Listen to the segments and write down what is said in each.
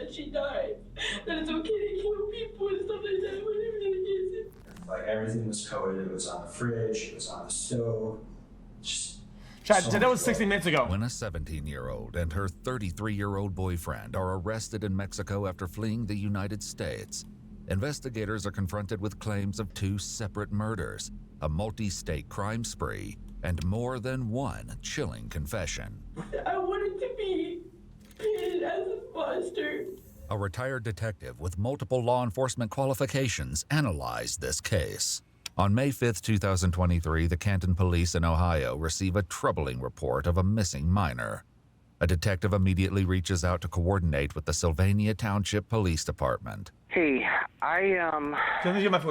that she died, that it's okay to kill people and stuff like that, whatever the case is. Like everything was coded. It was on the fridge. It was on the stove. Just Chad, so that was 60 minutes ago. When a 17-year-old and her 33-year-old boyfriend are arrested in Mexico after fleeing the United States, investigators are confronted with claims of 2 separate murders, a multi-state crime spree, and more than one chilling confession. I wanted to be painted as a monster. A retired detective with multiple law enforcement qualifications analyzed this case. On May 5, 2023, the Canton Police in Ohio receive a troubling report of a missing minor. A detective immediately reaches out to coordinate with the Sylvania Township Police Department. Hey, I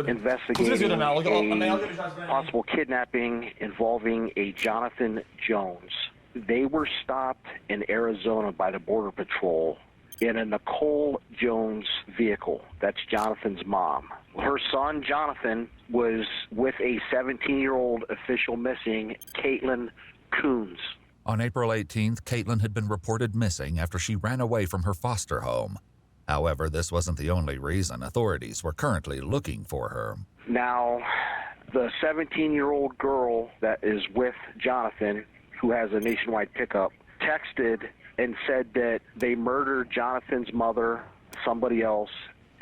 investigating a possible kidnapping involving a Jonathan Jones. They were stopped in Arizona by the Border Patrol in a Nicole Jones vehicle. That's Jonathan's mom. Her son, Jonathan, was with a 17-year-old official missing, Caitlin Coons. On April 18th, Caitlin had been reported missing after she ran away from her foster home. However, this wasn't the only reason authorities were currently looking for her. Now, the 17-year-old girl that is with Jonathan, who has a nationwide pickup, texted and said that they murdered Jonathan's mother, somebody else,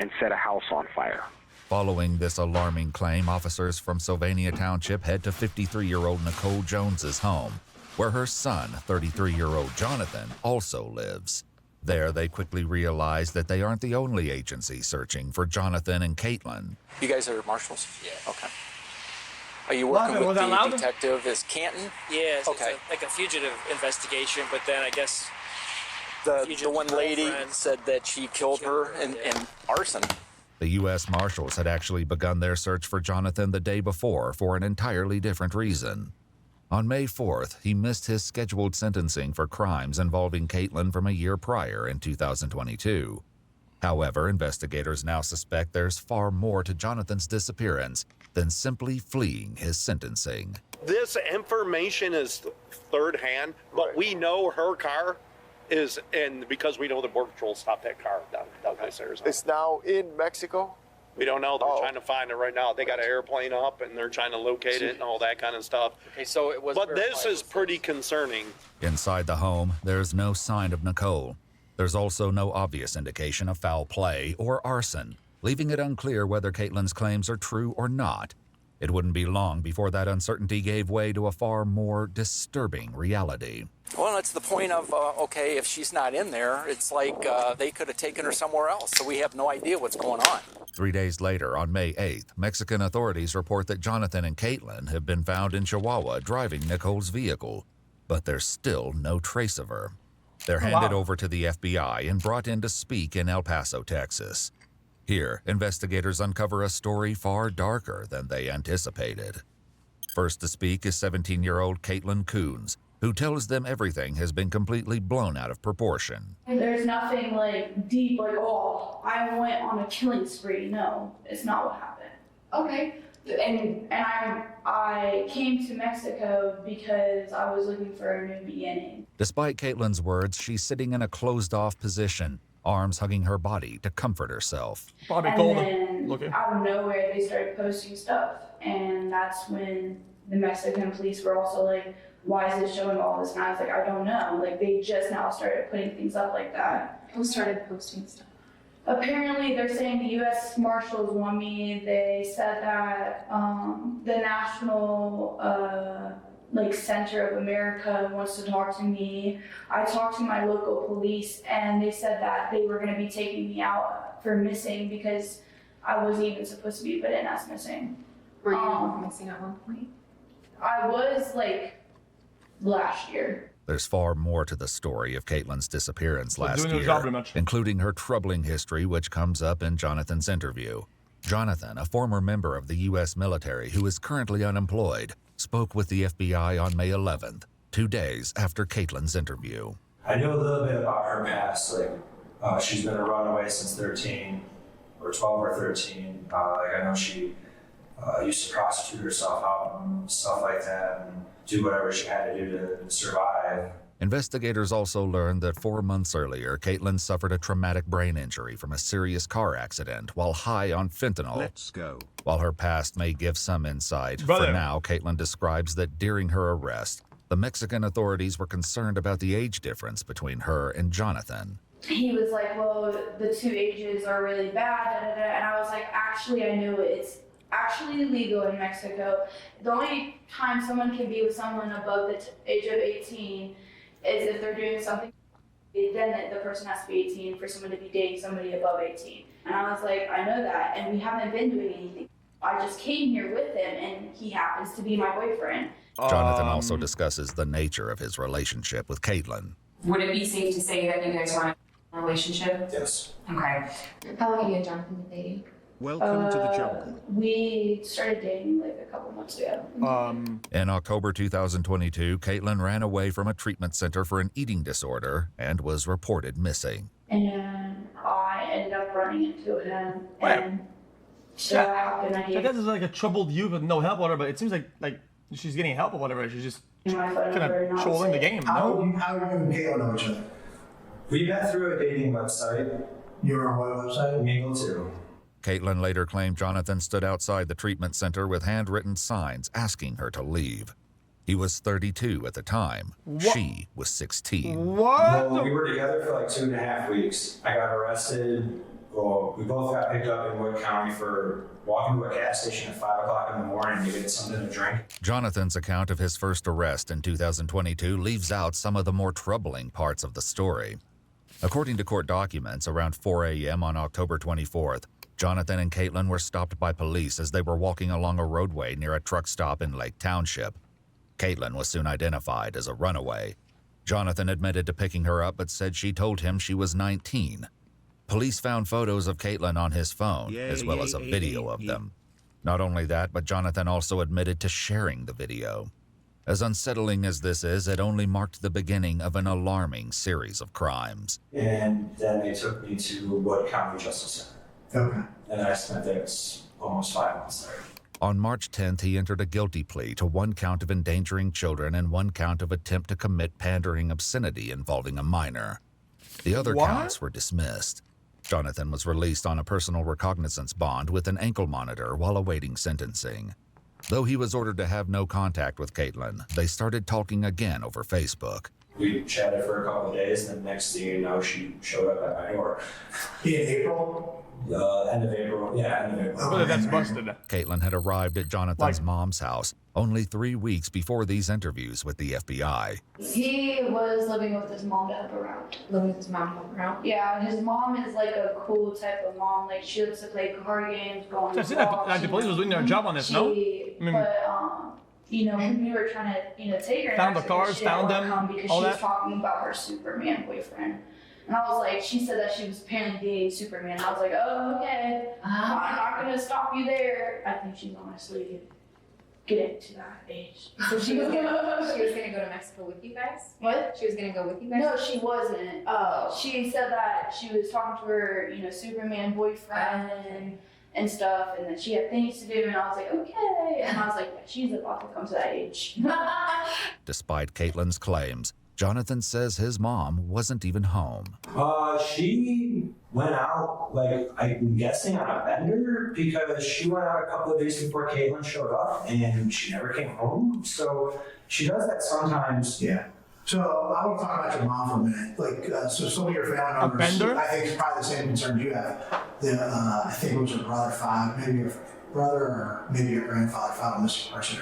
and set a house on fire. Following this alarming claim, officers from Sylvania Township head to 53-year-old Nicole Jones's home, where her son, 33-year-old Jonathan, also lives. There, they quickly realize that they aren't the only agency searching for Jonathan and Caitlin. You guys are marshals? Yeah. Okay. Are you working with the loud? detective? Is Canton? Yeah, it's Okay. like a fugitive investigation, but then I guess The one lady said that she killed her in arson. The U.S. Marshals had actually begun their search for Jonathan the day before for an entirely different reason. On May 4th, he missed his scheduled sentencing for crimes involving Caitlin from a year prior in 2022. However, investigators now suspect there's far more to Jonathan's disappearance than simply fleeing his sentencing. This information is third hand, but we know her car is, and because we know the Border Patrol stopped that car down by Arizona. It's now in Mexico? We don't know. They're trying to find it right now. They got an airplane up and they're trying to locate it and all that kind of stuff. Okay, so it was. But this is pretty concerning. Inside the home, there's no sign of Nicole. There's also no obvious indication of foul play or arson, leaving it unclear whether Caitlin's claims are true or not. It wouldn't be long before that uncertainty gave way to a far more disturbing reality. Well, it's the point of, okay, if she's not in there, it's like they could have taken her somewhere else, so we have no idea what's going on. 3 days later, on May 8th, Mexican authorities report that Jonathan and Caitlin have been found in Chihuahua driving Nicole's vehicle, but there's still no trace of her. They're handed over to the FBI and brought in to speak in El Paso, Texas. Here, investigators uncover a story far darker than they anticipated. First to speak is 17-year-old Caitlin Coons, who tells them everything has been completely blown out of proportion. There's nothing like deep, like, oh, I went on a killing spree. No, it's not what happened. Okay. And I came to Mexico because I was looking for a new beginning. Despite Caitlin's words, she's sitting in a closed-off position, arms hugging her body to comfort herself. And then out of nowhere, they started posting stuff. And that's when the Mexican police were also like, why is it showing all this? And I was like, I don't know. Like, they just now started putting things up like that. Who started posting stuff? Apparently, they're saying the U.S. Marshals want me. They said that the National Center of America wants to talk to me. I talked to my local police, and they said that they were going to be taking me out for missing because I wasn't even supposed to be put in as missing. Were you missing at one point? I was, last year. There's far more to the story of Caitlin's disappearance last year, including her troubling history, which comes up in Jonathan's interview. Jonathan, a former member of the U.S. military who is currently unemployed, spoke with the FBI on May 11th, 2 days after Caitlin's interview. I knew a little bit about her past. She's been a runaway since 13, or 12 or 13. I know she used to prostitute herself out and stuff like that, and do whatever she had to do to survive. Investigators also learned that 4 months earlier, Caitlin suffered a traumatic brain injury from a serious car accident while high on fentanyl. Let's go. While her past may give some insight, Brother. for now, Caitlin describes that during her arrest, the Mexican authorities were concerned about the age difference between her and Jonathan. He was like, well, the two ages are really bad, da, da, da. And I was like, actually, I know it's actually illegal in Mexico. The only time someone can be with someone above the age of 18 is if they're doing something, then the person has to be 18 for someone to be dating somebody above 18. And I was like, I know that, and we haven't been doing anything. I just came here with him, and he happens to be my boyfriend. Jonathan also discusses the nature of his relationship with Caitlin. Would it be safe to say that you guys are in a relationship? Yes. Okay. How long have you and Jonathan been dating? Welcome to the jungle. We started dating like a couple months ago. In October 2022, Caitlin ran away from a treatment center for an eating disorder and was reported missing. And I ended up running into him, and so how can I So this is like a troubled youth with no help or whatever, but it seems like she's getting help or whatever. She's just kind of trolling the game, How no? are you and Caitlin know each other? We met through a dating website. You were on what website? Mingle too. Caitlin later claimed Jonathan stood outside the treatment center with handwritten signs asking her to leave. He was 32 at the time. What? She was 16. What? Well, we were together for like 2.5 weeks. I got arrested. Well, we both got picked up in Wood County for walking to a gas station at 5 o'clock in the morning to get something to drink. Jonathan's account of his first arrest in 2022 leaves out some of the more troubling parts of the story. According to court documents, around 4 a.m. on October 24th, Jonathan and Caitlin were stopped by police as they were walking along a roadway near a truck stop in Lake Township. Caitlin was soon identified as a runaway. Jonathan admitted to picking her up but said she told him she was 19. Police found photos of Caitlin on his phone, as well as a video of them. Not only that, but Jonathan also admitted to sharing the video. As unsettling as this is, it only marked the beginning of an alarming series of crimes. And then they took me to Wood County Justice Center. Okay. And I spent there almost 5 months there. On March 10th, he entered a guilty plea to 1 count of endangering children and 1 count of attempt to commit pandering obscenity involving a minor. The other counts were dismissed. Jonathan was released on a personal recognizance bond with an ankle monitor while awaiting sentencing. Though he was ordered to have no contact with Caitlin, they started talking again over Facebook. We chatted for a couple of days, and the next thing you know, she showed up at my door. In April? End of April. Yeah, end of April. Whether that's busted. Caitlin had arrived at Jonathan's mom's house only 3 weeks before these interviews with the FBI. He was living with his mom to help around. Living with his mom to help around? Yeah, his mom is like a cool type of mom. Like, she likes to play card games, go on walks. The police was doing their job on this, no? But, you know, when we were trying to take her, Found the cars, found them, because all she was that? talking about her Superman boyfriend. And I was like, she said that she was apparently dating Superman. I was like, oh, okay. I'm not going to stop you there. I think she's honestly getting to that age. So she was gonna go to Mexico with you guys? What? She was gonna go with you guys? No, she wasn't. She said that she was talking to her, Superman boyfriend and stuff, and that she had things to do, and I was like, okay. And I was like, yeah, she's about to come to that age. Despite Caitlin's claims, Jonathan says his mom wasn't even home. She went out, I'm guessing on a bender, because she went out a couple of days before Caitlin showed up, and she never came home. So she does that sometimes. Yeah. So I want to talk about your mom for a minute. So some of your family members, I think it's probably the same concerns you have. I think it was your brother maybe your brother or maybe your grandfather filed a missing person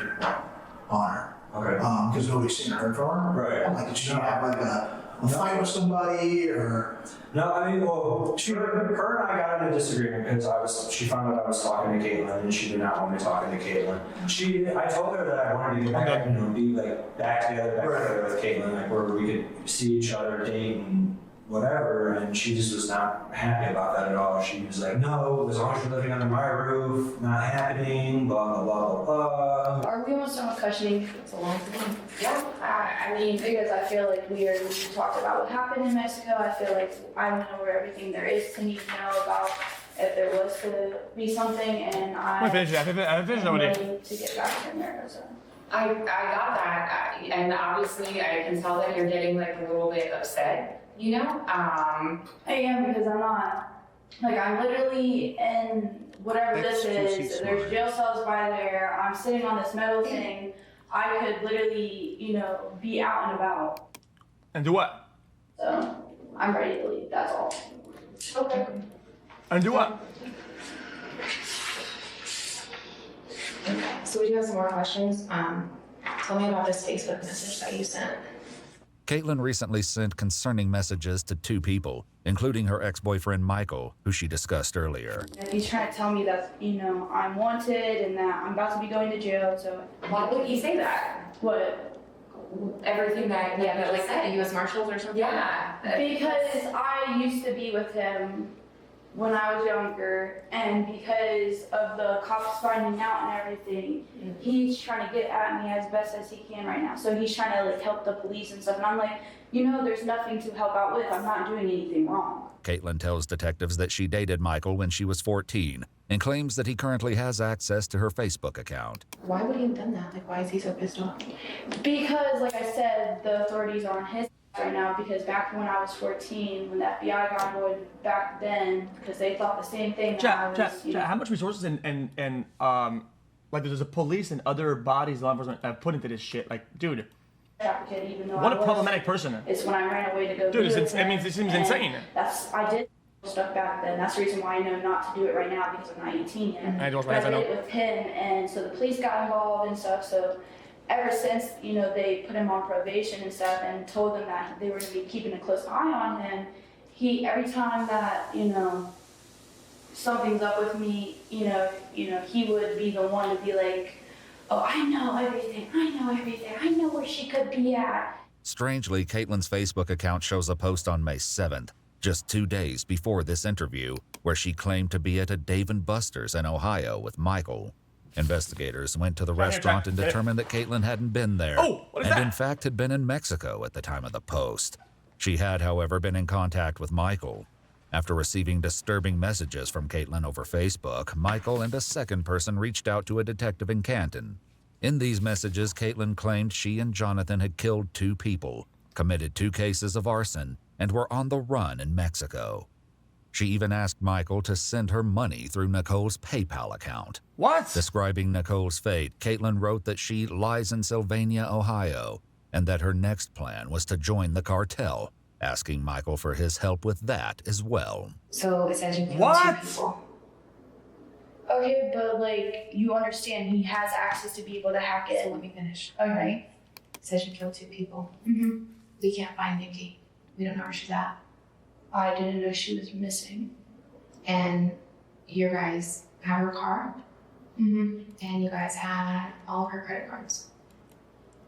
on her. Okay. Because nobody's seen or heard from her. Right. Did she have a fight with somebody or? No, I mean, well, her and I got in a disagreement because she found out I was talking to Caitlin, and she did not want me talking to Caitlin. I told her that I wanted to get back, be back together with Caitlin, where we could see each other, date, and whatever. And she just was not happy about that at all. She was like, "No, as long as you're living under my roof, not happening." Blah blah blah blah blah. Are we almost done with questioning? It's a long time. Yeah. I mean, because I feel like we talked about what happened in Mexico. I feel like I don't know where everything there is to need to know about if there was to be something, and I'm ready to get back to America. So. I got that, and obviously I can tell that you're getting like a little bit upset, you know? I am, because I'm not, like, I'm literally in whatever this is, there's jail cells by there, I'm sitting on this metal thing, I could literally, you know, be out and about. And do what? So, I'm ready to leave, that's all. Okay. And do what? Okay, so we do have some more questions. Tell me about this Facebook message that you sent. Caitlin recently sent concerning messages to 2 people, including her ex-boyfriend Michael, who she discussed earlier. If he's trying to tell me that, you know, I'm wanted and that I'm about to be going to jail, so. Why would he say that? What? Everything that, like that, U.S. Marshals or something? Yeah. Because I used to be with him when I was younger, and because of the cops finding out and everything, he's trying to get at me as best as he can right now. So he's trying to like help the police and stuff. And I'm like, you know, there's nothing to help out with. I'm not doing anything wrong. Caitlin tells detectives that she dated Michael when she was 14 and claims that he currently has access to her Facebook account. Why would he have done that? Like, why is he so pissed off? Because, like I said, the authorities are on his right now, because back when I was 14, when the FBI got involved back then, because they thought the same thing. Chat, how much resources and like there's a police and other bodies, law enforcement have put into this shit? Like, dude, even though what a problematic person. It's when I ran away to go. Dude, it seems insane. I did stuff back then. That's the reason why I know not to do it right now, because I'm not 18 yet. I did it with him, and so the police got involved and stuff. So ever since, you know, they put him on probation and stuff and told him that they were going to be keeping a close eye on him, every time that, you know, something's up with me, you know, he would be the one to be like, oh, I know everything, I know where she could be at. Strangely, Caitlin's Facebook account shows a post on May 7th, just 2 days before this interview, where she claimed to be at a Dave & Buster's in Ohio with Michael. Investigators went to the restaurant and determined that Caitlin hadn't been there, and in fact had been in Mexico at the time of the post. She had, however, been in contact with Michael. After receiving disturbing messages from Caitlin over Facebook, Michael and a second person reached out to a detective in Canton. In these messages, Caitlin claimed she and Jonathan had killed 2 people, committed 2 cases of arson, and were on the run in Mexico. She even asked Michael to send her money through Nicole's PayPal account. What? Describing Nicole's fate, Caitlin wrote that she lies in Sylvania, Ohio, and that her next plan was to join the cartel, asking Michael for his help with that as well. So it says you killed 2 people. Okay, but like, you understand he has access to be able to hack it. So let me finish. Okay. It says you killed 2 people. Mm-hmm. We can't find Nikki. We don't know where she's at. I didn't know she was missing. And you guys have her car. Mm-hmm. And you guys had all of her credit cards.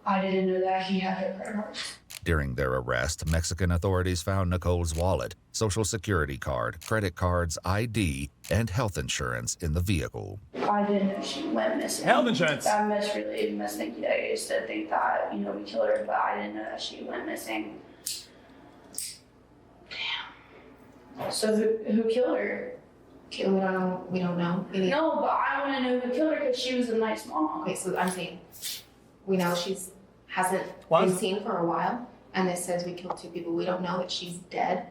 I didn't know that he had her credit cards. During their arrest, Mexican authorities found Nicole's wallet, social security card, credit cards, ID, and health insurance in the vehicle. I didn't know she went missing. Health insurance? I misthinking that. I used to think that, you know, we killed her, but I didn't know that she went missing. Damn. So who killed her? We don't know. No, but I want to know who killed her because she was a nice mom. Okay, so I'm saying, we know hasn't been seen for a while, and it says we killed 2 people. We don't know that she's dead.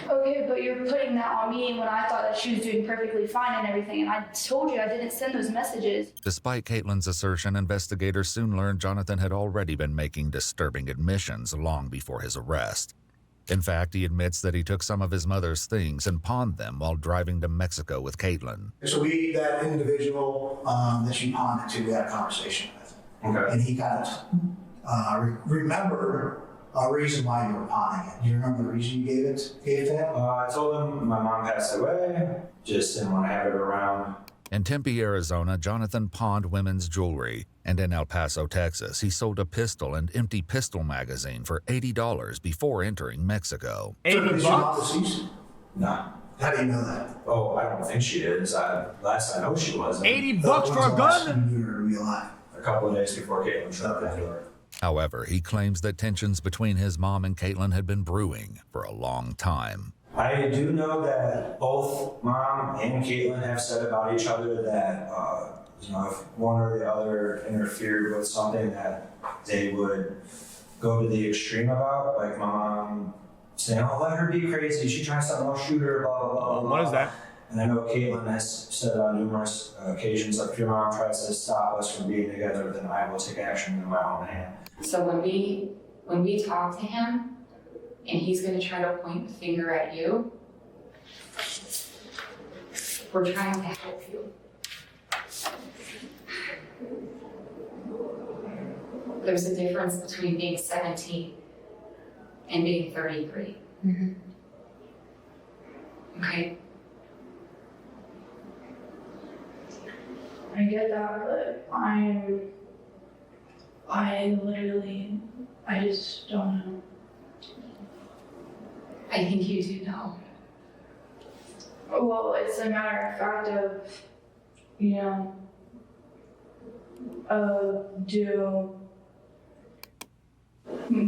Okay, but you're putting that on me when I thought that she was doing perfectly fine and everything, and I told you I didn't send those messages. Despite Caitlin's assertion, investigators soon learned Jonathan had already been making disturbing admissions long before his arrest. In fact, he admits that he took some of his mother's things and pawned them while driving to Mexico with Caitlin. So that individual that you pawned it to, we had a conversation with. Okay. And he kind of remembered a reason why you were pawning it. Do you remember the reason you gave it to him? I told him my mom passed away, just didn't want to have it around. In Tempe, Arizona, Jonathan pawned women's jewelry, and in El Paso, Texas, he sold a pistol and empty pistol magazine for $80 before entering Mexico. $80? No. How do you know that? Oh, I don't think she is. Last I know she wasn't. $80 for a gun? You were real life. A couple of days before Caitlin shut that door. However, he claims that tensions between his mom and Caitlin had been brewing for a long time. I do know that both Mom and Caitlin have said about each other that you know, if one or the other interfered with something that they would go to the extreme about, like my mom saying, "Oh, let her be crazy. She tries something, I'll shoot her." Blah blah blah. Blah. What is that? And I know Caitlin has said on numerous occasions, like, if your mom tries to stop us from being together, then I will take action in my own hand. So when we talk to him, and he's going to try to point the finger at you, we're trying to help you. There's a difference between being 17 and being 33. Mm-hmm. Okay? I get that, but I just don't know. I think you do know. Well, it's a matter of fact of, you know, do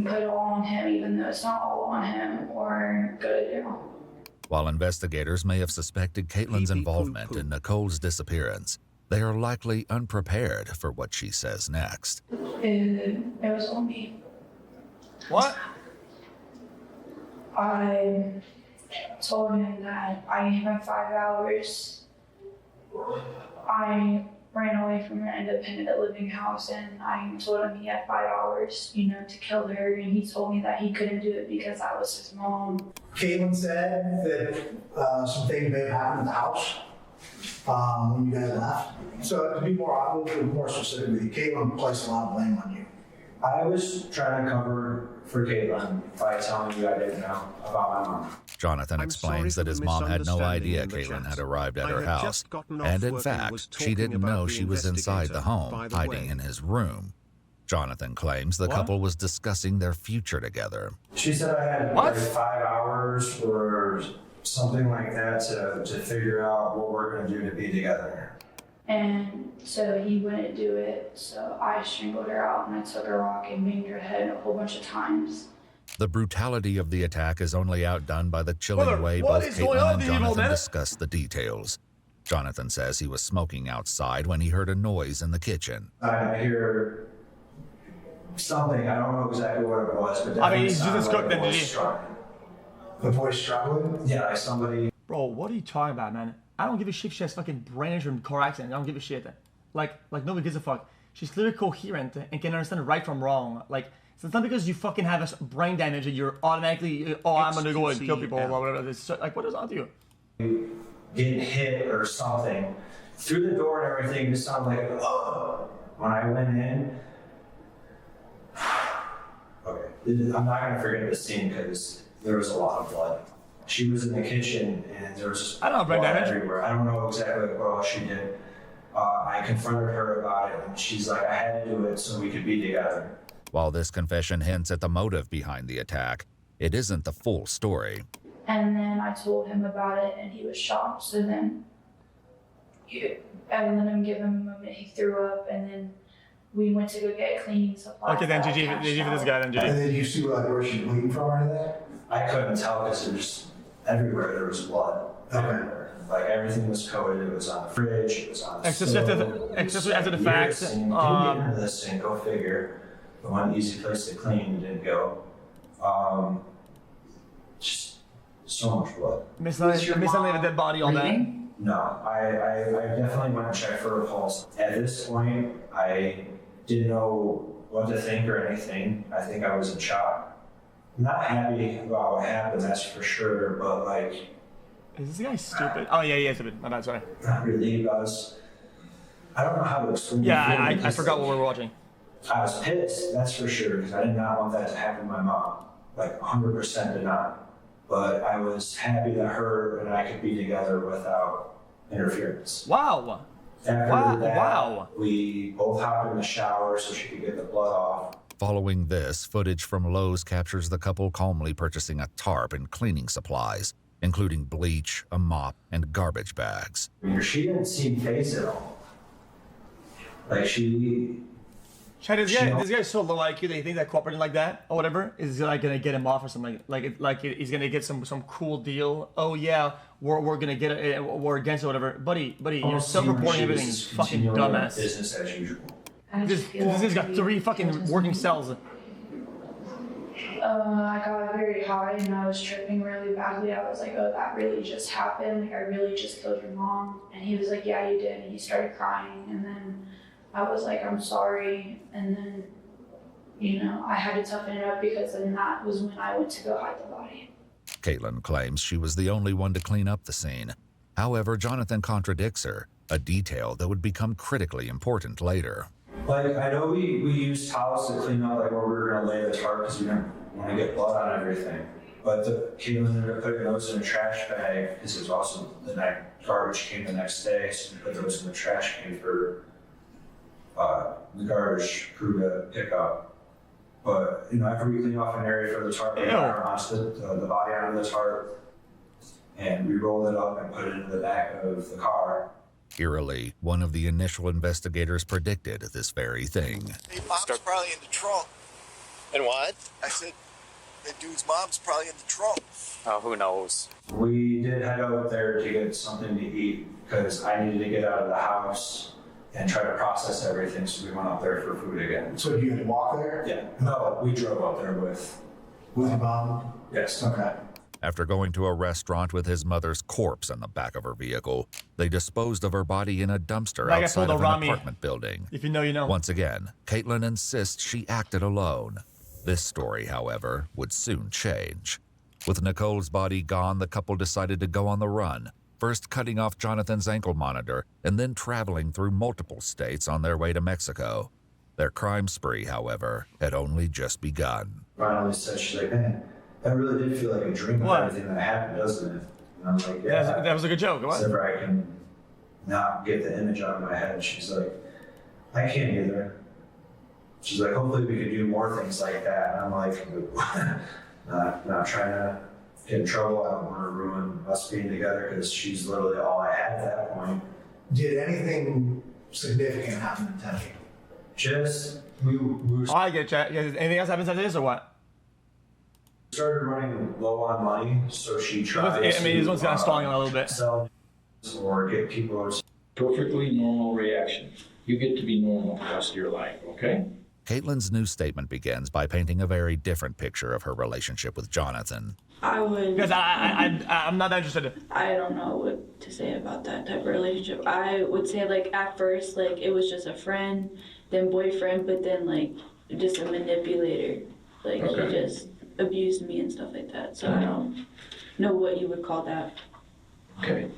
put it all on him, even though it's not all on him, or go to jail. While investigators may have suspected Caitlin's involvement in Nicole's disappearance, they are likely unprepared for what she says next. It was on me. What? I told him that I gave him 5 hours. I ran away from an independent living house, and I told him he had 5 hours, you know, to kill her, and he told me that he couldn't do it because I was his mom. Caitlin said that some things may have happened at the house when you guys left. So to be more specific with you, Caitlin placed a lot of blame on you. I was trying to cover for Caitlin by telling you I didn't know about my mom. Jonathan explains that his mom had no idea Caitlin had arrived at her house, and in fact, she didn't know she was inside the home, hiding in his room. Jonathan claims the couple was discussing their future together. She said I had like 5 hours or something like that to figure out what we're going to do to be together. And so he wouldn't do it, so I strangled her out, and I took a rock and banged her head a whole bunch of times. The brutality of the attack is only outdone by the chilling way both Caitlin and Jonathan discuss the details. Jonathan says he was smoking outside when he heard a noise in the kitchen. I hear something, I don't know exactly what it was, but I mean, he's just like cooked the voice struggling? Yeah, like somebody. Bro, what are you talking about, man? I don't give a shit if she has fucking brain injury and car accident. I don't give a shit. Like nobody gives a fuck. She's clearly coherent and can understand right from wrong. Like, so it's not because you fucking have a brain damage that you're automatically, I'm gonna go and kill people or whatever. It's like, what is on to you? Getting hit or something. Through the door and everything, it just sounded like, oh. When I went in, okay, I'm not gonna forget this scene because there was a lot of blood. She was in the kitchen and there was just blood everywhere. I don't know exactly what else she did. I confronted her about it and she's like, I had to do it so we could be together. While this confession hints at the motive behind the attack, it isn't the full story. And then I told him about it, and he was shocked. So then I let him give him a moment. He threw up, and then we went to go get cleaning supplies. Okay, then GG for this guy, then GG. And then you see where she's bleeding from or anything? I couldn't tell because there's everywhere there was blood. Everywhere. Like everything was coated. It was on the fridge. It was on the stove. Especially after the fact. Didn't get into this thing. Go figure. The one easy place to clean didn't go. Just so much blood. Mishandling a dead body all day. No, I definitely went and checked for a pulse. At this point, I didn't know what to think or anything. I think I was in shock. Not happy about what happened, that's for sure, but like... Is this guy stupid? Oh yeah, he is stupid. My bad, sorry. Not really, I don't know how to explain it. Yeah, I forgot what we were watching. I was pissed, that's for sure, because I did not want that to happen to my mom. Like 100% did not. But I was happy that her and I could be together without interference. Wow. After that, we both hopped in the shower so she could get the blood off. Following this, footage from Lowe's captures the couple calmly purchasing a tarp and cleaning supplies, including bleach, a mop, and garbage bags. She didn't seem phased at all. Like she Chad, this guy's so low IQ that you think that cooperating like that or whatever is like gonna get him off or something. Like he's gonna get some cool deal. Oh yeah, we're gonna get it. We're against it, whatever. Buddy, you're self-reporting everything. Fucking dumbass. Business as usual. This guy's got 3 fucking working cells. I got very high and I was tripping really badly. I was like, oh, that really just happened. Like, I really just killed your mom. And he was like, yeah, you did. And he started crying. And then I was like, I'm sorry. And then, you know, I had to toughen it up because then that was when I went to go hide the body. Caitlin claims she was the only one to clean up the scene. However, Jonathan contradicts her, a detail that would become critically important later. Like, I know we used towels to clean up, like, where we were going to lay the tarp because we didn't want to get blood on everything. But Caitlin ended up putting those in a trash bag because it was also the night garbage came the next day, so we put those in the trash can for the garbage crew to pick up. But, you know, after we cleaned off an area for the tarp, we got the body onto the tarp, and we rolled it up and put it into the back of the car. Eerily, one of the initial investigators predicted this very thing. Hey, mom's probably in the trunk. And what? I said, that dude's mom's probably in the trunk. Oh, who knows? We did head out there to get something to eat because I needed to get out of the house and try to process everything, so we went out there for food again. So you had to walk there? Yeah. No, we drove out there with your mom? Yes. Okay. After going to a restaurant with his mother's corpse in the back of her vehicle, they disposed of her body in a dumpster outside of an apartment building. If you know, you know. Once again, Caitlin insists she acted alone. This story, however, would soon change. With Nicole's body gone, the couple decided to go on the run, first cutting off Jonathan's ankle monitor and then traveling through multiple states on their way to Mexico. Their crime spree, however, had only just begun. Finally said, she's like, man, that really did feel like a dream of everything that happened, doesn't it? And I'm like, yeah. That was a good joke. What? Except for I can not get the image out of my head. She's like, I can't either. She's like, hopefully we can do more things like that. And I'm like, not trying to get in trouble. I don't want to ruin us being together because she's literally all I had at that point. Did anything significant happen in Tennessee? Just, we were... Oh, I get you. Anything else happens after this or what? Started running low on money, so she tried I mean, this one's kind of stalling a little bit. Sell or get people... Perfectly normal reaction. You get to be normal the rest of your life, okay? Caitlin's new statement begins by painting a very different picture of her relationship with Jonathan. I would... Because I'm not interested. I don't know what to say about that type of relationship. I would say, like, at first, like, it was just a friend, then boyfriend, but then, like, just a manipulator. Like, he just abused me and stuff like that. So I don't know what you would call that. Okay.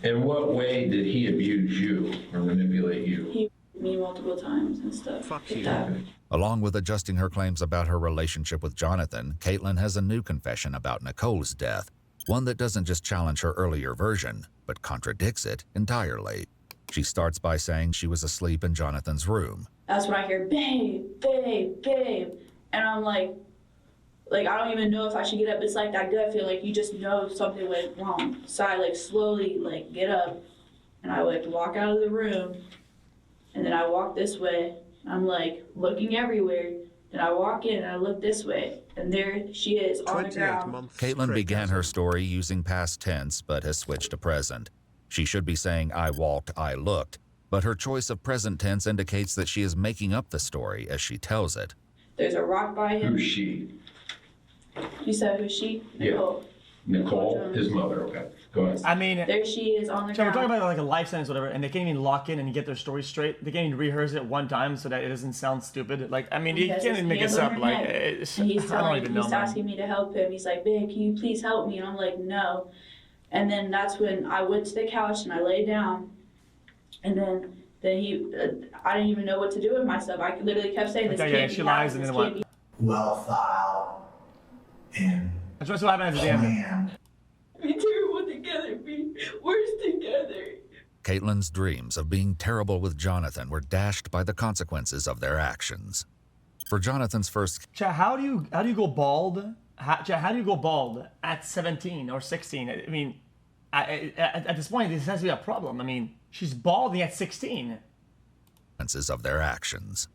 In what way did he abuse you or manipulate you? He abused me multiple times and stuff like that. Along with adjusting her claims about her relationship with Jonathan, Caitlin has a new confession about Nicole's death, one that doesn't just challenge her earlier version, but contradicts it entirely. She starts by saying she was asleep in Jonathan's room. That's when I hear, babe, babe, babe. And I'm like, I don't even know if I should get up. It's like that gut feel, like you just know something went wrong. So I like slowly like get up and I like walk out of the room and then I walk this way. I'm like looking everywhere. Then I walk in and I look this way and there she is on the ground. Caitlin began her story using past tense but has switched to present. She should be saying I walked, I looked, but her choice of present tense indicates that she is making up the story as she tells it. There's a rock by him. Who's she? You said who's she? Nicole. Yeah. Nicole, his mother, okay. Go ahead. I mean, there she is on the so ground. we're talking about like a life sentence or whatever, and they can't even lock in and get their story straight. They can't even rehearse it one time so that it doesn't sound stupid. Like, I mean, you can't even make this up. Like, it's, and he's I don't even know. He's asking me to help him. He's like, babe, can you please help me? And I'm like, no. And then that's when I went to the couch and I lay down. And then he, I didn't even know what to do with myself. I literally kept saying, this can't be she lies and then what? Well thought out and that's what happened at the end. Be terrible together, be worse together. Caitlin's dreams of being terrible with Jonathan were dashed by the consequences of their actions. For Jonathan's first... Chat, how do you go bald? How do you go bald at 17 or 16? I mean, at this point, this has to be a problem. I mean, she's balding at 16. ...of their actions.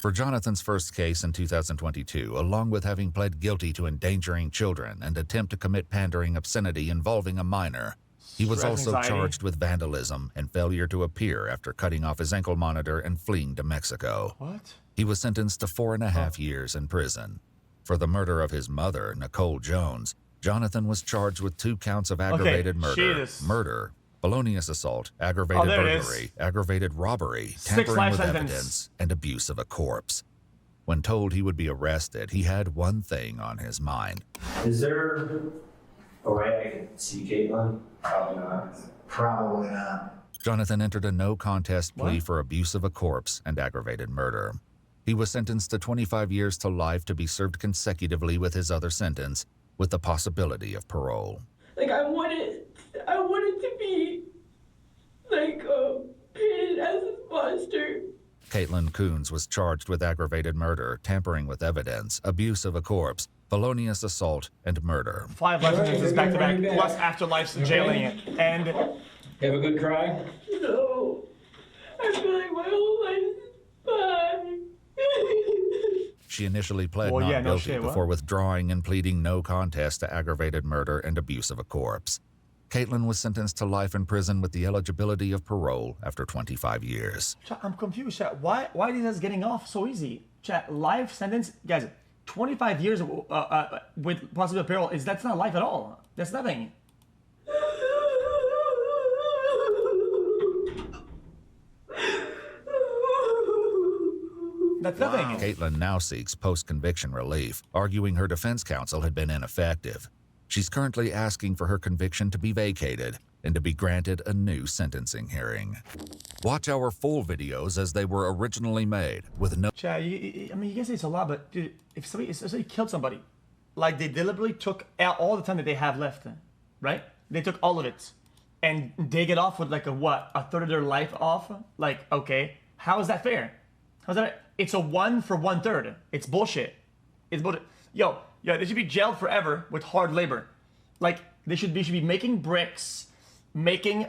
For Jonathan's first case in 2022, along with having pled guilty to endangering children and attempt to commit pandering obscenity involving a minor, he was also charged with vandalism and failure to appear after cutting off his ankle monitor and fleeing to Mexico. What? He was sentenced to 4.5 years in prison. For the murder of his mother, Nicole Jones, Jonathan was charged with 2 counts of aggravated murder, felonious assault, aggravated burglary, aggravated robbery, tampering with evidence, and abuse of a corpse. When told he would be arrested, he had one thing on his mind. Is there a way I can see Caitlin? Probably not. Probably not. Jonathan entered a no-contest plea for abuse of a corpse and aggravated murder. He was sentenced to 25 years to life to be served consecutively with his other sentence, with the possibility of parole. Like, I wanted to be, like, painted as a monster. Caitlin Coons was charged with aggravated murder, tampering with evidence, abuse of a corpse, felonious assault, and murder. 5 life sentences back-to-back, plus afterlife jailing, and... Have a good cry? No. I feel like my whole life is fine. She initially pled not guilty before withdrawing and pleading no contest to aggravated murder and abuse of a corpse. Caitlin was sentenced to life in prison with the eligibility of parole after 25 years. Chat, I'm confused, chat. Why are these guys getting off so easy? Chat, life sentence, guys, 25 years with possible parole, that's not life at all. That's nothing. That's nothing. Caitlin now seeks post-conviction relief, arguing her defense counsel had been ineffective. She's currently asking for her conviction to be vacated and to be granted a new sentencing hearing. Watch our full videos as they were originally made, with no... Chat, I mean, you can say it's a lot, but dude, if somebody killed somebody, like they deliberately took out all the time that they have left, right? They took all of it, and they get off with like a third of their life off? Like, okay, how is that fair? How's that? It's a 1 for 1/3. It's bullshit. It's bullshit. Yo, they should be jailed forever with hard labor. Like, they should be making bricks, making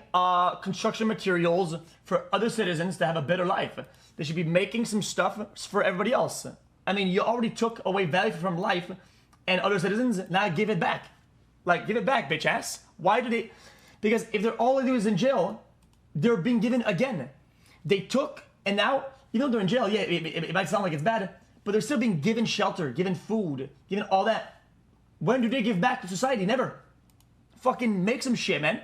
construction materials for other citizens to have a better life. They should be making some stuff for everybody else. I mean, you already took away value from life and other citizens, now give it back. Like, give it back, bitch ass. Why do they? Because if they're all they do is in jail, they're being given again. They took, and now, even though they're in jail, yeah, it might sound like it's bad, but they're still being given shelter, given food, given all that. When do they give back to society? Never. Fucking make some shit, man.